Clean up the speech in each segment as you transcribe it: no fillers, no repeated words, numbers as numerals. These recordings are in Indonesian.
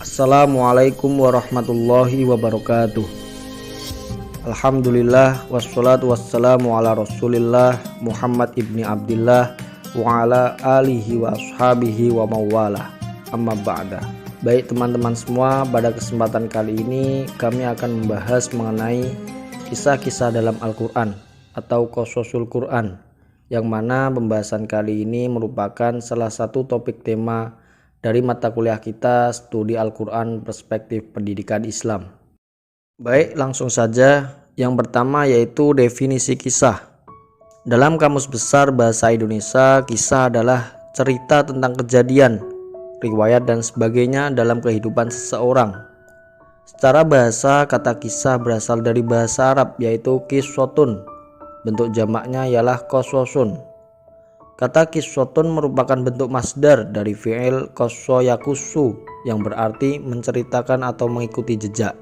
Assalamualaikum warahmatullahi wabarakatuh. Alhamdulillah wassalatu wassalamu ala rasulillah Muhammad ibni Abdillah wa ala alihi wa ashabihi wa mawala. Amma ba'da. Baik teman-teman semua, pada kesempatan kali ini kami akan membahas mengenai kisah-kisah dalam Al-Quran atau Qososul Quran, yang mana pembahasan kali ini merupakan salah satu topik tema dari mata kuliah kita studi Al-Quran perspektif pendidikan Islam. Baik, langsung saja. Yang pertama yaitu definisi kisah. Dalam Kamus Besar Bahasa Indonesia, kisah adalah cerita tentang kejadian, riwayat dan sebagainya dalam kehidupan seseorang. Secara bahasa, kata kisah berasal dari bahasa Arab yaitu qissotun. Bentuk jamaknya ialah qososun. Kata qissotun merupakan bentuk masdar dari fi'il qassa yaqussu yang berarti menceritakan atau mengikuti jejak.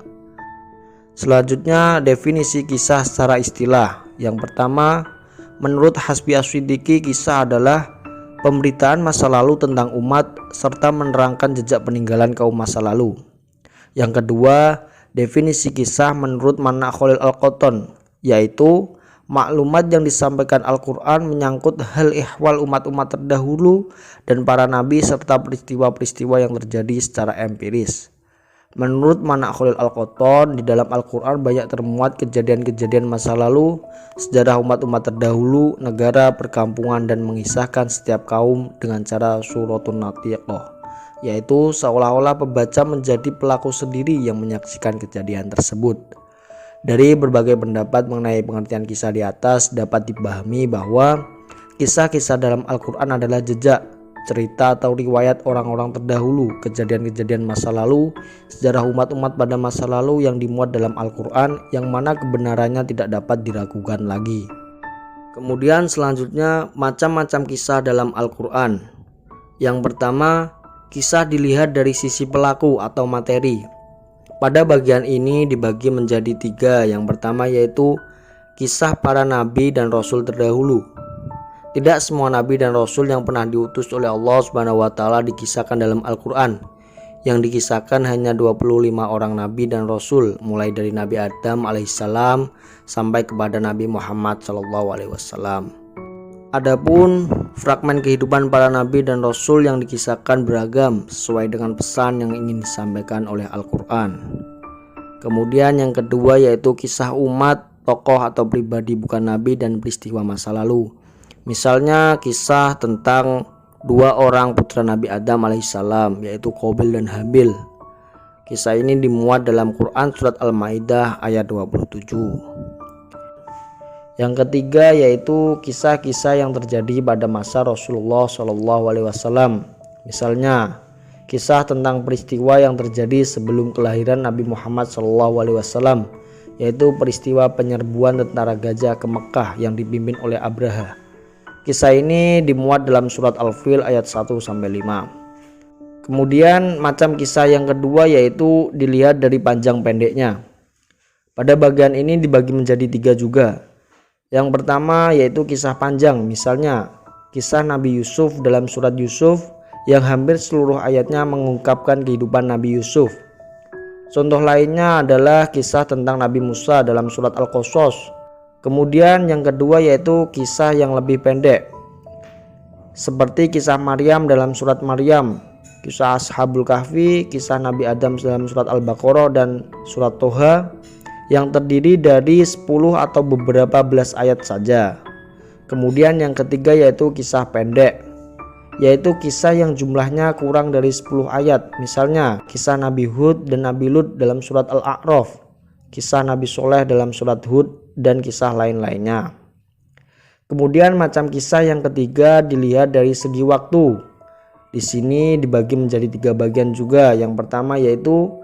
Selanjutnya definisi kisah secara istilah. Yang pertama, menurut Hasbi As-Siddiqi, kisah adalah pemberitaan masa lalu tentang umat serta menerangkan jejak peninggalan kaum masa lalu. Yang kedua, definisi kisah menurut Mana Khalil Al-Qotton, yaitu maklumat yang disampaikan Al-Quran menyangkut hal ihwal umat-umat terdahulu dan para nabi serta peristiwa-peristiwa yang terjadi secara empiris. Menurut Mana Khalil Al-Qotton, di dalam Al-Quran banyak termuat kejadian-kejadian masa lalu, sejarah umat-umat terdahulu, negara, perkampungan, dan mengisahkan setiap kaum dengan cara suratun natiqah, yaitu seolah-olah pembaca menjadi pelaku sendiri yang menyaksikan kejadian tersebut. Dari berbagai pendapat mengenai pengertian kisah di atas dapat dipahami bahwa kisah-kisah dalam Al-Quran adalah jejak, cerita atau riwayat orang-orang terdahulu, kejadian-kejadian masa lalu, sejarah umat-umat pada masa lalu yang dimuat dalam Al-Quran yang mana kebenarannya tidak dapat diragukan lagi. Kemudian selanjutnya macam-macam kisah dalam Al-Quran. Yang pertama, kisah dilihat dari sisi pelaku atau materi. Pada bagian ini dibagi menjadi tiga. Yang pertama yaitu kisah para nabi dan rasul terdahulu. Tidak semua nabi dan rasul yang pernah diutus oleh Allah SWT dikisahkan dalam Al-Quran. Yang dikisahkan hanya 25 orang nabi dan rasul, mulai dari Nabi Adam alaihissalam sampai kepada Nabi Muhammad SAW. Adapun fragmen kehidupan para nabi dan rasul yang dikisahkan beragam sesuai dengan pesan yang ingin disampaikan oleh Al-Quran. Kemudian yang kedua yaitu kisah umat, tokoh atau pribadi bukan nabi dan peristiwa masa lalu. Misalnya kisah tentang dua orang putra Nabi Adam alaihissalam yaitu Qabil dan Habil. Kisah ini dimuat dalam Quran surat Al-Maidah ayat 27. Yang ketiga yaitu kisah-kisah yang terjadi pada masa Rasulullah SAW. Misalnya kisah tentang peristiwa yang terjadi sebelum kelahiran Nabi Muhammad SAW, yaitu peristiwa penyerbuan tentara gajah ke Mekah yang dipimpin oleh Abraha. Kisah ini dimuat dalam surat Al-Fil ayat 1-5. Kemudian macam kisah yang kedua yaitu dilihat dari panjang pendeknya. Pada bagian ini dibagi menjadi tiga juga. Yang pertama yaitu kisah panjang, misalnya kisah Nabi Yusuf dalam surat Yusuf yang hampir seluruh ayatnya mengungkapkan kehidupan Nabi Yusuf. Contoh lainnya adalah kisah tentang Nabi Musa dalam surat Al-Qasas. Kemudian yang kedua yaitu kisah yang lebih pendek, seperti kisah Maryam dalam surat Maryam, kisah Ashabul Kahfi, kisah Nabi Adam dalam surat Al-Baqarah dan surat Toha, yang terdiri dari 10 atau beberapa belas ayat saja. Kemudian yang ketiga yaitu kisah pendek, yaitu kisah yang jumlahnya kurang dari 10 ayat. Misalnya kisah Nabi Hud dan Nabi Lut dalam surat Al-A'raf, kisah Nabi Soleh dalam surat Hud, dan kisah lain-lainnya. Kemudian macam kisah yang ketiga dilihat dari segi waktu. Di sini dibagi menjadi tiga bagian juga. Yang pertama yaitu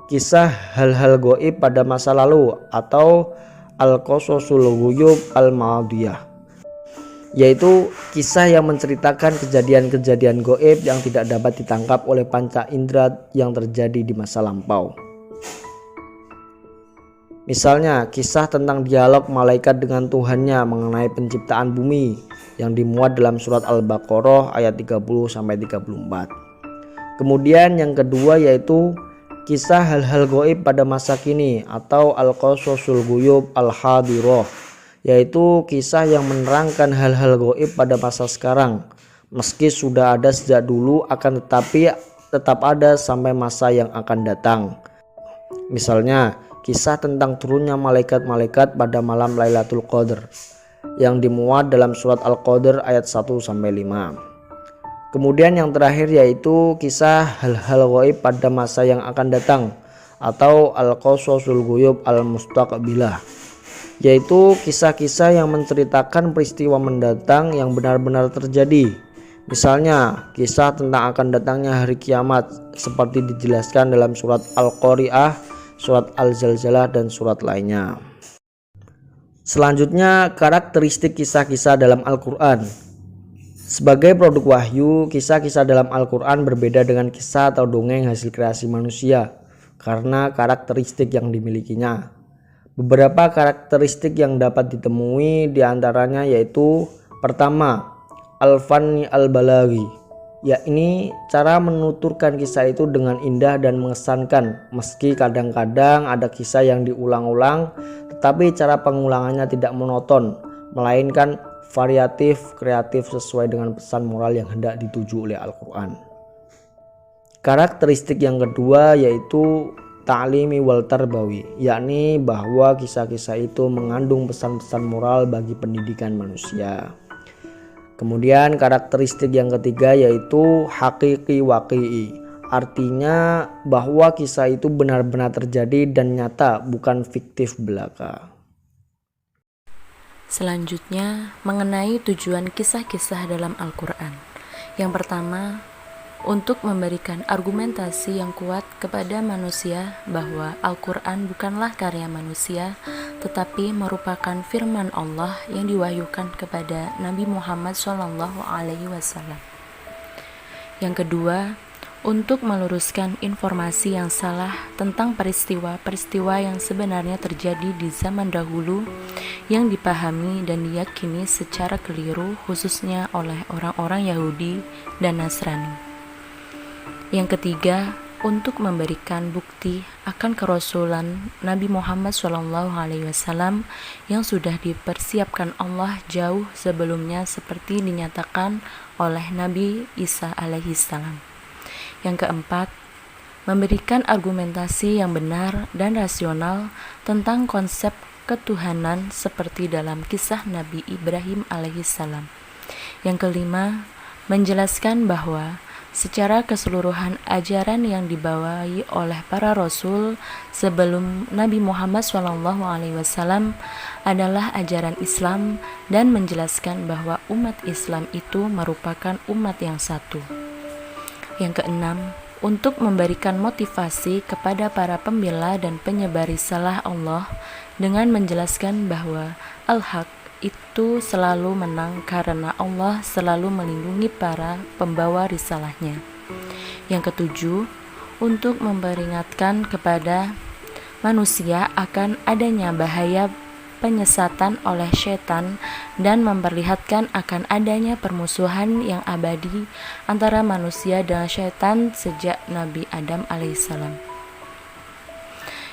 kisah hal-hal goib pada masa lalu atau al-qososul ghuyub al-madiyah, yaitu kisah yang menceritakan kejadian-kejadian goib yang tidak dapat ditangkap oleh panca indera yang terjadi di masa lampau. Misalnya kisah tentang dialog malaikat dengan Tuhannya mengenai penciptaan bumi yang dimuat dalam surat Al-Baqarah ayat 30-34. Kemudian yang kedua yaitu kisah hal-hal gaib pada masa kini atau al-qasasul ghuyub al-hadirah, yaitu kisah yang menerangkan hal-hal gaib pada masa sekarang. Meski sudah ada sejak dulu, akan tetapi tetap ada sampai masa yang akan datang. Misalnya kisah tentang turunnya malaikat-malaikat pada malam Lailatul Qadar yang dimuat dalam surat Al-Qadar ayat 1-5. Kemudian yang terakhir yaitu kisah hal-hal gaib pada masa yang akan datang atau al-qasasul ghuyub al-mustaqbilah, yaitu kisah-kisah yang menceritakan peristiwa mendatang yang benar-benar terjadi. Misalnya kisah tentang akan datangnya hari kiamat seperti dijelaskan dalam surat Al-Qari'ah, surat Al-Zalzalah dan surat lainnya. Selanjutnya karakteristik kisah-kisah dalam Al-Quran. Sebagai produk wahyu, kisah-kisah dalam Al-Quran berbeda dengan kisah atau dongeng hasil kreasi manusia karena karakteristik yang dimilikinya. Beberapa karakteristik yang dapat ditemui diantaranya yaitu pertama, al-fanni al-balaghi, yakni cara menuturkan kisah itu dengan indah dan mengesankan. Meski kadang-kadang ada kisah yang diulang-ulang, tetapi cara pengulangannya tidak monoton, melainkan variatif, kreatif sesuai dengan pesan moral yang hendak dituju oleh Al-Quran. Karakteristik yang kedua yaitu ta'limi wal tarbawi, yakni bahwa kisah-kisah itu mengandung pesan-pesan moral bagi pendidikan manusia. Kemudian karakteristik yang ketiga yaitu hakiki waqi'i, artinya bahwa kisah itu benar-benar terjadi dan nyata, bukan fiktif belaka. Selanjutnya, mengenai tujuan kisah-kisah dalam Al-Quran. Yang pertama, untuk memberikan argumentasi yang kuat kepada manusia bahwa Al-Quran bukanlah karya manusia, tetapi merupakan firman Allah yang diwahyukan kepada Nabi Muhammad SAW. Yang kedua, untuk meluruskan informasi yang salah tentang peristiwa-peristiwa yang sebenarnya terjadi di zaman dahulu yang dipahami dan diyakini secara keliru khususnya oleh orang-orang Yahudi dan Nasrani. Yang ketiga, untuk memberikan bukti akan kerasulan Nabi Muhammad SAW yang sudah dipersiapkan Allah jauh sebelumnya seperti dinyatakan oleh Nabi Isa alaihissalam. Yang keempat, memberikan argumentasi yang benar dan rasional tentang konsep ketuhanan seperti dalam kisah Nabi Ibrahim alaihissalam. Yang kelima, menjelaskan bahwa secara keseluruhan ajaran yang dibawahi oleh para rasul sebelum Nabi Muhammad SAW adalah ajaran Islam dan menjelaskan bahwa umat Islam itu merupakan umat yang satu. Yang keenam, untuk memberikan motivasi kepada para pembela dan penyebar risalah Allah dengan menjelaskan bahwa Al-Haq itu selalu menang karena Allah selalu melindungi para pembawa risalahnya. Yang ketujuh, untuk memperingatkan kepada manusia akan adanya bahaya penyesatan oleh syaitan dan memperlihatkan akan adanya permusuhan yang abadi antara manusia dan syaitan sejak Nabi Adam alaihissalam.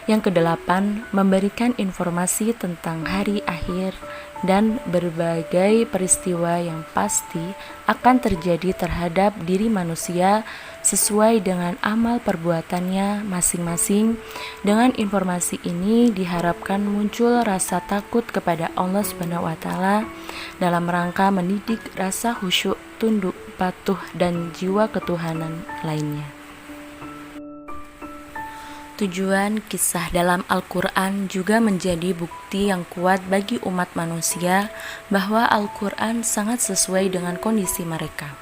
Yang kedelapan, memberikan informasi tentang hari akhir dan berbagai peristiwa yang pasti akan terjadi terhadap diri manusia sesuai dengan amal perbuatannya masing-masing. Dengan informasi ini diharapkan muncul rasa takut kepada Allah SWT dalam rangka mendidik rasa khusyuk, tunduk, patuh, dan jiwa ketuhanan lainnya. Tujuan kisah dalam Al-Quran juga menjadi bukti yang kuat bagi umat manusia bahwa Al-Quran sangat sesuai dengan kondisi mereka.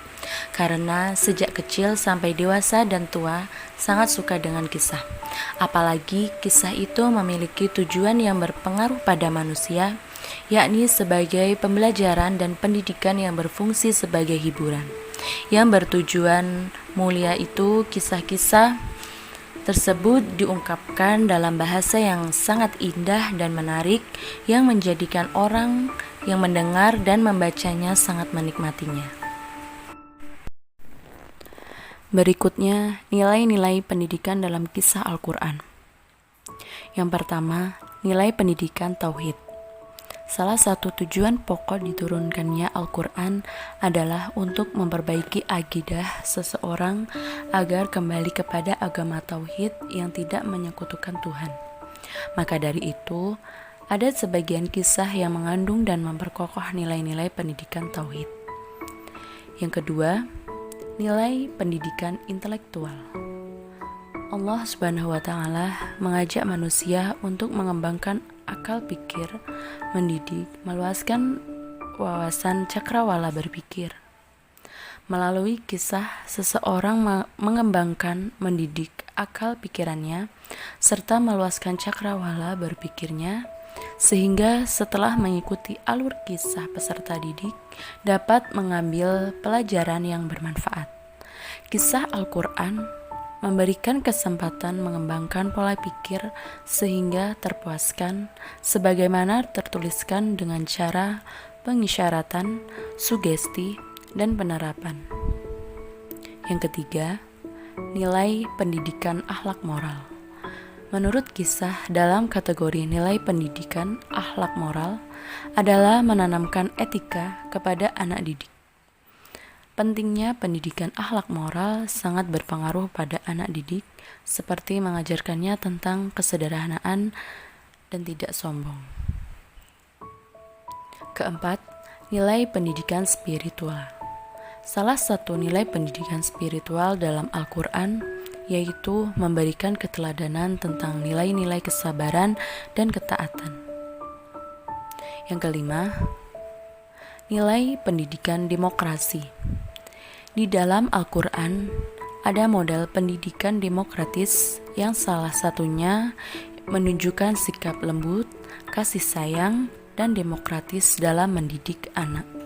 Karena sejak kecil sampai dewasa dan tua sangat suka dengan kisah. Apalagi kisah itu memiliki tujuan yang berpengaruh pada manusia, yakni sebagai pembelajaran dan pendidikan yang berfungsi sebagai hiburan. Yang bertujuan mulia itu kisah-kisah tersebut diungkapkan dalam bahasa yang sangat indah dan menarik yang menjadikan orang yang mendengar dan membacanya sangat menikmatinya. Berikutnya, nilai-nilai pendidikan dalam kisah Al-Quran. Yang pertama, nilai pendidikan tauhid. Salah satu tujuan pokok diturunkannya Al-Quran adalah untuk memperbaiki akidah seseorang agar kembali kepada agama tauhid yang tidak menyekutukan Tuhan. Maka dari itu, ada sebagian kisah yang mengandung dan memperkokoh nilai-nilai pendidikan tauhid. Yang kedua, nilai pendidikan intelektual. Allah Subhanahu wa Ta'ala mengajak manusia untuk mengembangkan akal pikir, mendidik, meluaskan wawasan cakrawala berpikir. Melalui kisah, seseorang mengembangkan, mendidik akal pikirannya, serta meluaskan cakrawala berpikirnya, sehingga setelah mengikuti alur kisah peserta didik dapat mengambil pelajaran yang bermanfaat. Kisah Al-Quran memberikan kesempatan mengembangkan pola pikir sehingga terpuaskan sebagaimana tertuliskan dengan cara pengisyaratan, sugesti, dan penerapan. Yang ketiga, nilai pendidikan akhlak moral. Menurut kisah, dalam kategori nilai pendidikan akhlak moral adalah menanamkan etika kepada anak didik. Pentingnya pendidikan akhlak moral sangat berpengaruh pada anak didik, seperti mengajarkannya tentang kesederhanaan dan tidak sombong. Keempat, nilai pendidikan spiritual. Salah satu nilai pendidikan spiritual dalam Al-Quran yaitu memberikan keteladanan tentang nilai-nilai kesabaran dan ketaatan. Yang kelima, nilai pendidikan demokrasi. Di dalam Al-Quran ada model pendidikan demokratis yang salah satunya menunjukkan sikap lembut, kasih sayang, dan demokratis dalam mendidik anak.